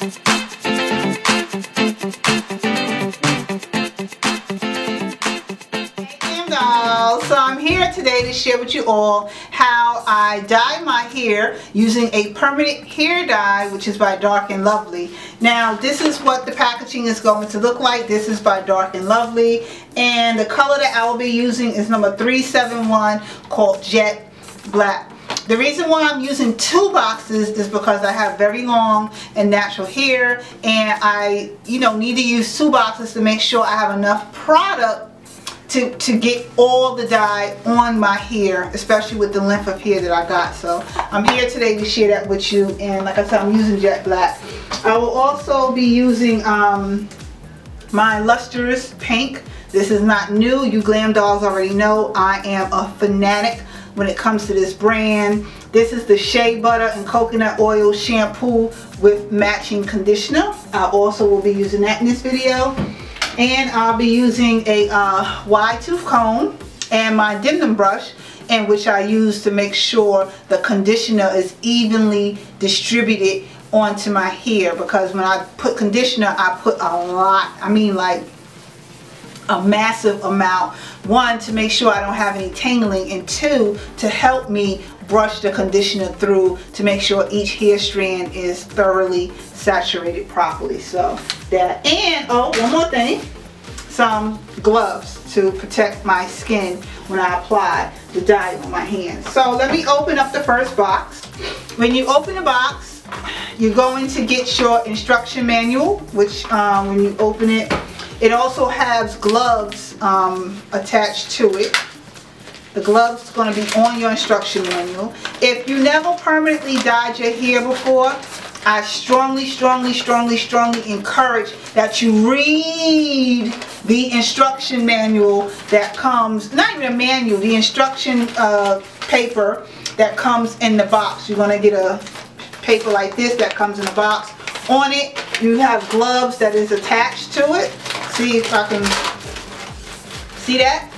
So I'm here today to share with you all how I dye my hair using a permanent hair dye, which is by Dark and Lovely. Now this is what the packaging is going to look like. This is by Dark and Lovely, and the color that I will be using is number 371, called Jet Black. The reason why I'm using 2 boxes is because I have very long and natural hair, and I need to use 2 boxes to make sure I have enough product to get all the dye on my hair, especially with the length of hair that I got. So I'm here today to share that with you, and like I said, I'm using Jet Black. I will also be using my lustrous pink. This is not new. You GlamDollz already know I am a fanatic when it comes to this brand. This is the Shea Butter and Coconut Oil Shampoo with matching conditioner. I also will be using that in this video. And I'll be using a wide tooth comb and my Dim brush, in which I use to make sure the conditioner is evenly distributed onto my hair, because when I put conditioner, I put a lot, I mean like a massive amount. 1, to make sure I don't have any tangling, and 2, to help me brush the conditioner through to make sure each hair strand is thoroughly saturated properly. So that, and oh, one more thing, some gloves to protect my skin when I apply the dye on my hands. So let me open up the first box. When you open the box, you're going to get your instruction manual, which when you open it, it also has gloves attached to it. The gloves is going to be on your instruction manual. If you never permanently dyed your hair before, I strongly encourage that you read the instruction manual that comes, not even a manual, the instruction paper that comes in the box. You're going to get a paper like this that comes in the box. On it, you have gloves that is attached to it. See if I can see that?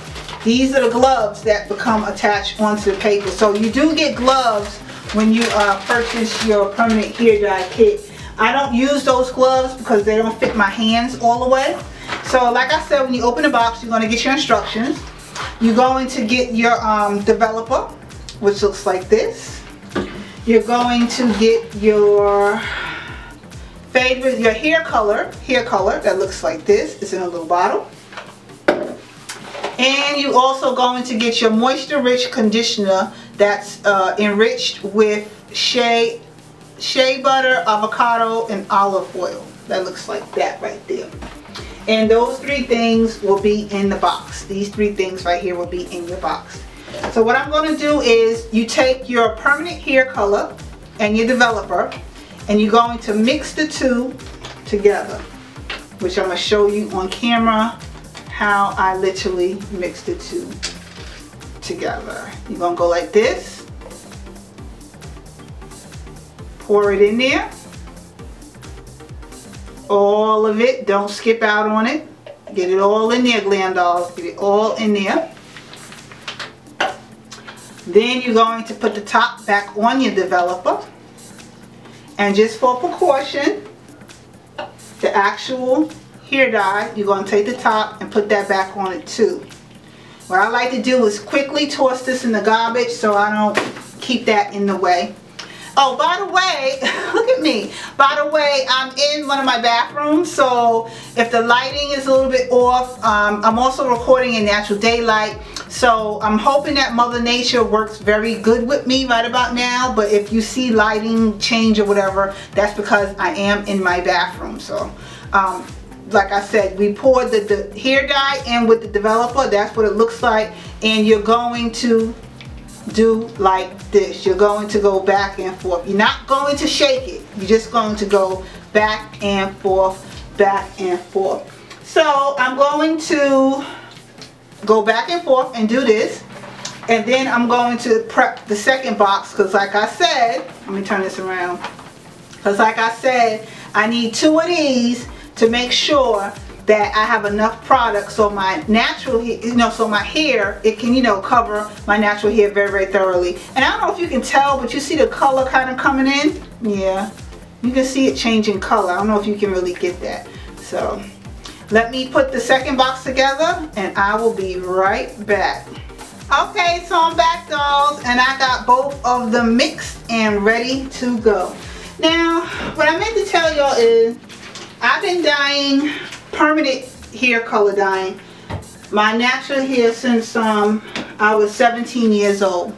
These are the gloves that become attached onto the paper. So you do get gloves when you purchase your permanent hair dye kit. I don't use those gloves because they don't fit my hands all the way. So like I said, when you open the box, you're going to get your instructions. You're going to get your developer, which looks like this. You're going to get your favorite, your hair color that looks like this. It's in a little bottle. And you also going to get your moisture rich conditioner that's enriched with shea butter, avocado, and olive oil. That looks like that right there. And those 3 things will be in the box. These 3 things right here will be in your box. So what I'm going to do is, you take your permanent hair color and your developer, and you're going to mix the 2 together, which I'm going to show you on camera how I literally mix the 2 together. You're going to go like this, pour it in there, all of it, don't skip out on it, get it all in there, GlamDollz, get it all in there. Then you're going to put the top back on your developer, and just for precaution, the actual hair dye, you're going to take the top and put that back on it too. What I like to do is quickly toss this in the garbage so I don't keep that in the way. Oh, by the way, look at me. By the way, I'm in one of my bathrooms, so if the lighting is a little bit off, I'm also recording in natural daylight. So I'm hoping that Mother Nature works very good with me right about now. But if you see lighting change or whatever, that's because I am in my bathroom. So like I said, we poured the hair dye in with the developer. That's what it looks like. And you're going to do like this. You're going to go back and forth. You're not going to shake it. You're just going to go back and forth, back and forth. So I'm going to go back and forth and do this. And then I'm going to prep the second box, because like I said, let me turn this around. Because like I said, I need 2 of these to make sure that I have enough product so my natural, so my hair, it can, cover my natural hair very, very thoroughly. And I don't know if you can tell, but you see the color kind of coming in? Yeah. You can see it changing color. I don't know if you can really get that. So let me put the second box together and I will be right back. Okay, so I'm back, dolls, and I got both of them mixed and ready to go. Now, what I meant to tell y'all is I've been dyeing permanent hair color dyeing my natural hair since I was 17 years old.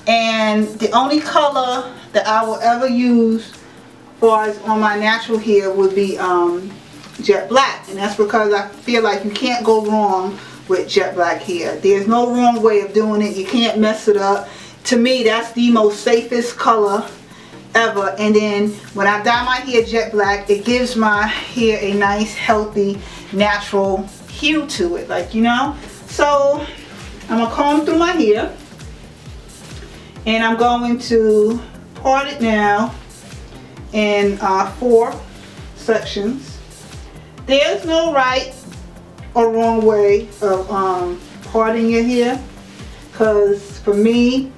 And the only color that I will ever use far as on my natural hair would be jet black, and that's because I feel like you can't go wrong with jet black hair. There's no wrong way of doing it. You can't mess it up. To me, that's the most safest color ever. And then when I dye my hair jet black, it gives my hair a nice, healthy, natural hue to it, like, you know. So I'm gonna comb through my hair and I'm going to part it now in 4 sections. There's no right or wrong way of parting your hair, because for me,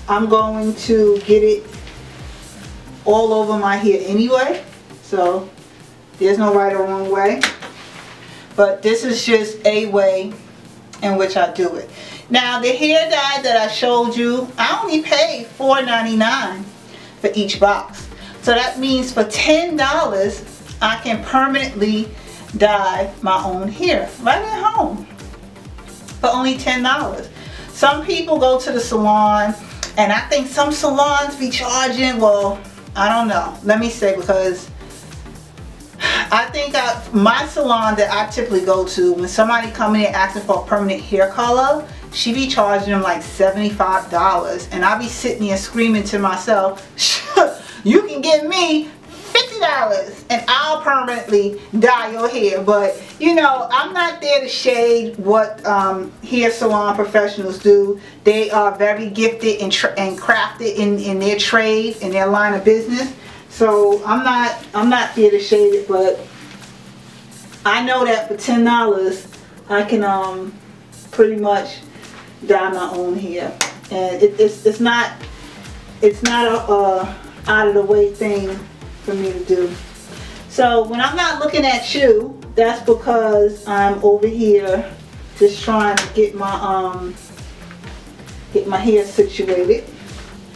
I'm going to get it all over my hair anyway, so there's no right or wrong way, but this is just a way in which I do it. Now, the hair dye that I showed you, I only paid $4.99 for each box. So that means for $10, I can permanently dye my own hair right at home for only $10. Some people go to the salon, and I think some salons be charging, well, I don't know. Let me say, because I think my salon that I typically go to, when somebody come in asking for a permanent hair color, she be charging them like $75, and I be sitting here screaming to myself, you can give me $50 and I'll permanently dye your hair. But you know, I'm not there to shade what hair salon professionals do. They are very gifted and crafted in their trade, in their line of business. So I'm not there to shade it, but I know that for $10 I can pretty much dye my own hair, and it's not a out of the way thing for me to do. So when I'm not looking at you, that's because I'm over here just trying to get my hair situated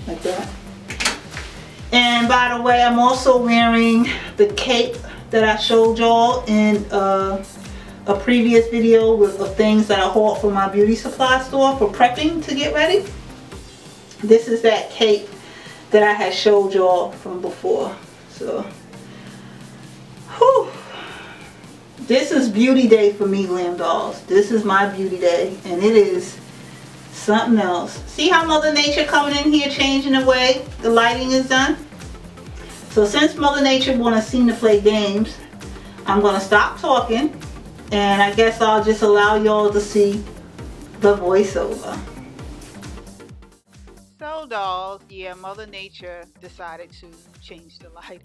like that. And by the way, I'm also wearing the cape that I showed y'all in a previous video of things that I hauled from my beauty supply store for prepping to get ready. This is that cape that I had showed y'all from before. So, whew. This is beauty day for me, GlamDollz. This is my beauty day, and it is something else. See how Mother Nature coming in here changing the way the lighting is done? So since Mother Nature want to seem to play games, I'm going to stop talking, and I guess I'll just allow y'all to see the voiceover. So dolls, yeah, Mother Nature decided to change the lighting.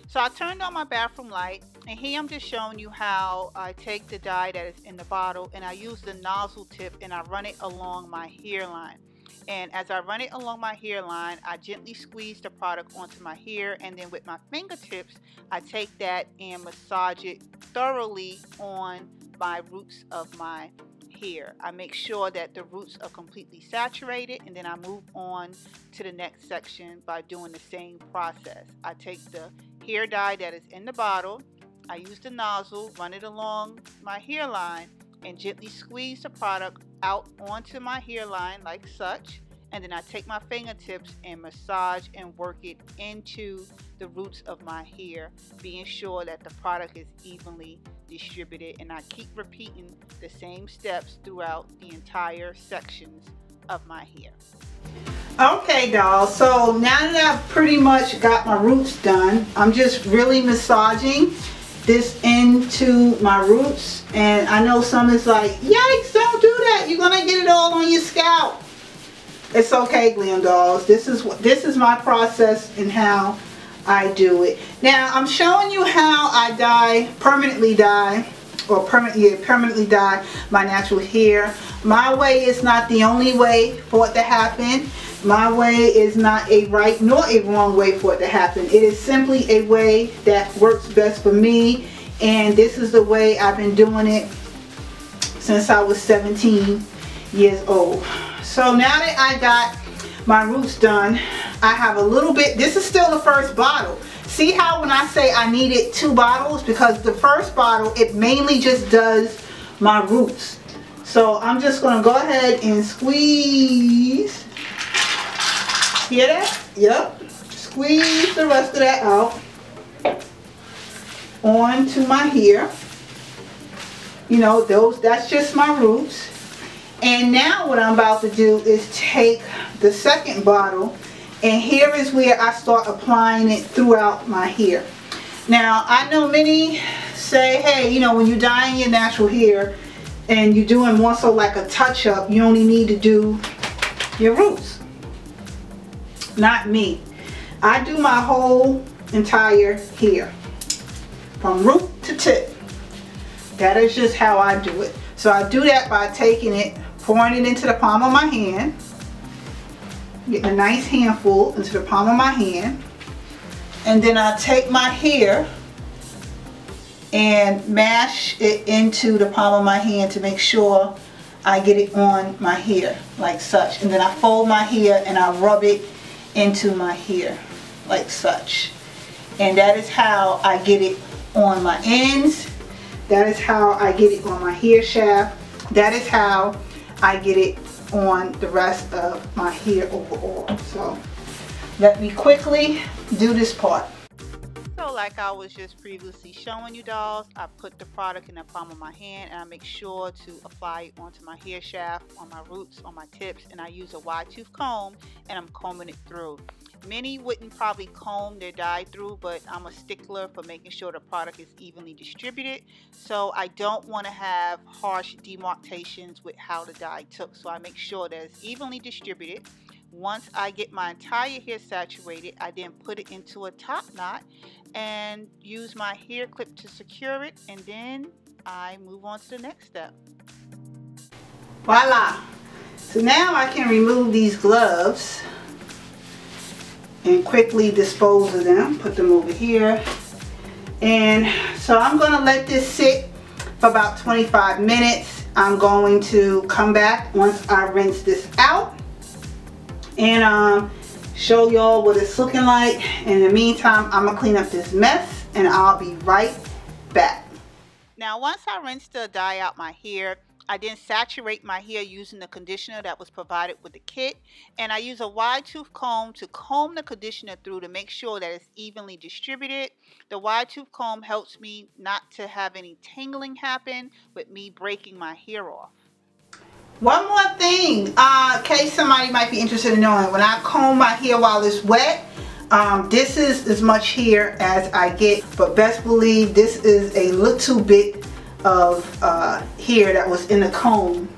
So I turned on my bathroom light, and here I'm just showing you how I take the dye that is in the bottle and I use the nozzle tip and I run it along my hairline. And as I run it along my hairline, I gently squeeze the product onto my hair, and then with my fingertips, I take that and massage it thoroughly on my roots of my hair. I make sure that the roots are completely saturated, and then I move on to the next section by doing the same process. I take the hair dye that is in the bottle, I use the nozzle, run it along my hairline, and gently squeeze the product out onto my hairline like such, and then I take my fingertips and massage and work it into the roots of my hair, being sure that the product is evenly distributed, and I keep repeating the same steps throughout the entire sections of my hair. Okay, dolls, so now that I've pretty much got my roots done, I'm just really massaging this into my roots. And I know some is like, yikes, don't do that, you're gonna get it all on your scalp. It's okay, GlamDollz. This is my process and how I do it. Now I'm showing you how I permanently dye my natural hair. My way is not the only way for it to happen. My way is not a right nor a wrong way for it to happen. It is simply a way that works best for me, and this is the way I've been doing it since I was 17 years old. So now that I got my roots done, I have a little bit. This is still the first bottle. See how when I say I needed 2 bottles, because the first bottle, it mainly just does my roots. So I'm just going to go ahead and squeeze. Hear that? Yep. Squeeze the rest of that out onto my hair. You know, that's just my roots. And now what I'm about to do is take the second bottle, and here is where I start applying it throughout my hair. Now, I know many say, hey, you know, when you're dyeing your natural hair and you're doing more so like a touch-up, you only need to do your roots. Not me. I do my whole entire hair from root to tip. That is just how I do it. So I do that by taking it, pouring it into the palm of my hand, getting a nice handful into the palm of my hand, and then I take my hair and mash it into the palm of my hand to make sure I get it on my hair like such. And then I fold my hair and I rub it into my hair like such. And that is how I get it on my ends. That is how I get it on my hair shaft. That is how I get it on the rest of my hair overall. So let me quickly do this part. So like I was just previously showing you, dolls, I put the product in the palm of my hand and I make sure to apply it onto my hair shaft, on my roots, on my tips, and I use a wide tooth comb and I'm combing it through. Many wouldn't probably comb their dye through, but I'm a stickler for making sure the product is evenly distributed. So I don't want to have harsh demarcations with how the dye took. So I make sure that it's evenly distributed. Once I get my entire hair saturated, I then put it into a top knot and use my hair clip to secure it, and then I move on to the next step. Voila! So now I can remove these gloves and quickly dispose of them, put them over here. And so I'm going to let this sit for about 25 minutes. I'm going to come back once I rinse this out and show y'all what it's looking like. In the meantime, I'm gonna clean up this mess and I'll be right back. Now once I rinse the dye out my hair, I then saturate my hair using the conditioner that was provided with the kit, and I use a wide tooth comb to comb the conditioner through to make sure that it's evenly distributed. The wide tooth comb helps me not to have any tangling happen with me breaking my hair off. One more thing, in case somebody might be interested in knowing, when I comb my hair while it's wet, this is as much hair as I get, but best believe this is a little bit of hair that was in the comb,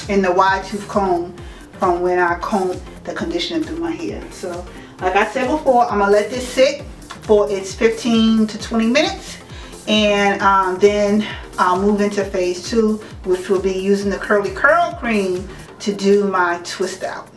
in the wide tooth comb, from when I combed the conditioner through my hair. So like I said before, I'm gonna let this sit for its 15 to 20 minutes, and then I'll move into phase 2, which will be using the curly curl cream to do my twist out.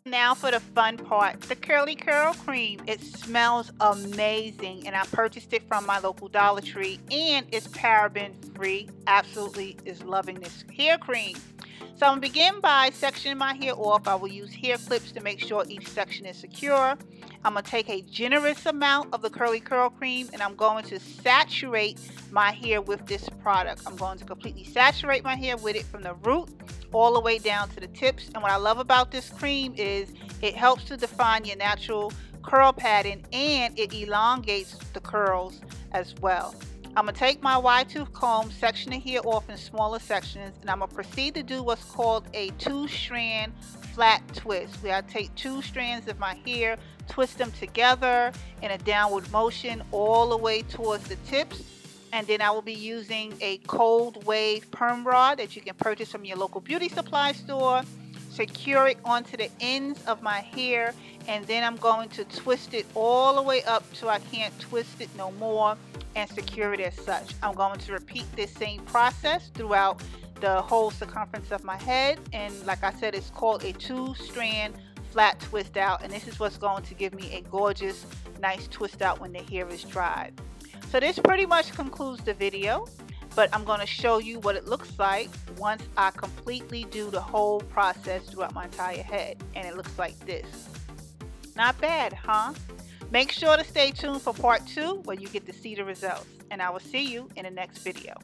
Now for the fun part, the curly curl cream. It smells amazing, and I purchased it from my local Dollar Tree, and it's paraben free. Absolutely is loving this hair cream. So I'm going to begin by sectioning my hair off. I will use hair clips to make sure each section is secure. I'm going to take a generous amount of the curly curl cream and I'm going to saturate my hair with this product. I'm going to completely saturate my hair with it from the root all the way down to the tips. And what I love about this cream is it helps to define your natural curl pattern, and it elongates the curls as well. I'm going to take my wide tooth comb, section the hair off in smaller sections, and I'm going to proceed to do what's called a 2-strand flat twist, where I take 2 strands of my hair, twist them together in a downward motion all the way towards the tips, and then I will be using a cold wave perm rod that you can purchase from your local beauty supply store. Secure it onto the ends of my hair, and then I'm going to twist it all the way up till I can't twist it no more and secure it as such. I'm going to repeat this same process throughout the whole circumference of my head, and like I said, it's called a 2-strand flat twist out, and this is what's going to give me a gorgeous nice twist out when the hair is dried. So this pretty much concludes the video, but I'm going to show you what it looks like once I completely do the whole process throughout my entire head, and it looks like this. Not bad, huh? Make sure to stay tuned for part 2 where you get to see the results, and I will see you in the next video.